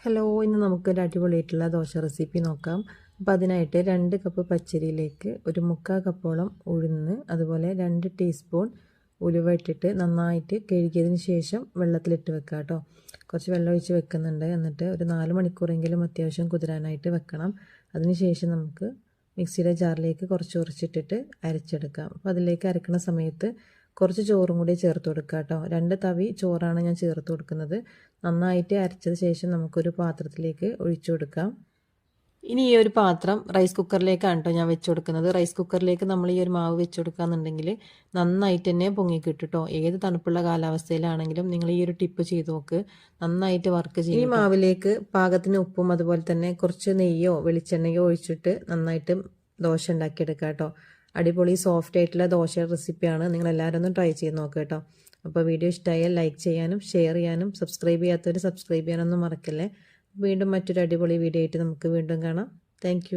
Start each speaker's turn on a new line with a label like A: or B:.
A: Hello, ഇന്ന് നമുക്കൊരു അടിപൊളിയായിട്ടുള്ള ദോശ റെസിപ്പി നോക്കാം. അപ്പോൾ അതിനായിട്ട് 2 കപ്പ് പച്ചരിയിലേക്ക് ഒരു 3/4 കപ്പോളം ഉഴുന്ന്, അതുപോലെ 2 ടീസ്പൂൺ ഉലുവ ഇട്ടിട്ട് നന്നായിട്ട് കഴുകിയതിന് ശേഷം വെള്ളത്തിലിട്ട് വെക്കുക കേട്ടോ. കുറച്ച് വെള്ളം ഒഴിച്ച് വെക്കുന്നുണ്ട്. എന്നിട്ട് ഒരു 4 മണിക്കൂറെങ്കിലും അത്യാവശ്യം കുതിരാനായിട്ട് വെക്കണം. അതിനുശേഷം നമുക്ക് മിക്സിയുടെ ജാറിലേക്ക് കുറച്ചിട്ടിട്ട് അരച്ചെടുക്കാം. അപ്പോൾ അതിലേക്ക് അരക്കുന്ന സമയത്ത് കുറച്ച് ചോറും കൂടി ചേർത്ത് കൊടുക്കുക കേട്ടോ. 2 തവി ചോറാണ് ഞാൻ ചേർത്ത് കൊടുക്കുന്നത്. നന്നായിട്ട് അരച്ചത് ശേഷം നമുക്കൊരു പാത്രത്തിലേക്ക് ഒഴിച്ചു കൊടുക്കാം. ഇനി ഈ ഒരു പാത്രം റൈസ് കുക്കറിലേക്കാണ് കേട്ടോ ഞാൻ വെച്ച് കൊടുക്കുന്നത്. റൈസ് കുക്കറിലേക്ക് നമ്മൾ ഈ ഒരു മാവ് വെച്ച് കൊടുക്കുകയെന്നുണ്ടെങ്കിൽ നന്നായിട്ട് തന്നെ പൊങ്ങി കിട്ടും കേട്ടോ. ഏത് തണുപ്പുള്ള കാലാവസ്ഥയിലാണെങ്കിലും നിങ്ങൾ ഈ ഒരു ടിപ്പ് ചെയ്ത് നോക്ക്, നന്നായിട്ട് വർക്ക് ചെയ്യും. ഈ മാവിലേക്ക് പാകത്തിന് ഉപ്പും അതുപോലെ തന്നെ കുറച്ച് നെയ്യോ വെളിച്ചെണ്ണയോ ഒഴിച്ചിട്ട് നന്നായിട്ട് ദോശ ഉണ്ടാക്കിയെടുക്കുക കേട്ടോ. അടിപൊളി സോഫ്റ്റ് ആയിട്ടുള്ള ദോശ റെസിപ്പിയാണ്. നിങ്ങൾ എല്ലാവരും ഒന്ന് ട്രൈ ചെയ്ത് നോക്കുക കേട്ടോ. അപ്പോൾ വീഡിയോ ഇഷ്ടമായാൽ ലൈക്ക് ചെയ്യാനും ഷെയർ ചെയ്യാനും സബ്സ്ക്രൈബ് ചെയ്യാത്തവർ സബ്സ്ക്രൈബ് ചെയ്യാനൊന്നും മറക്കല്ലേ. വീണ്ടും മറ്റൊരു അടിപൊളി വീഡിയോ ആയിട്ട് നമുക്ക് വീണ്ടും കാണാം. താങ്ക്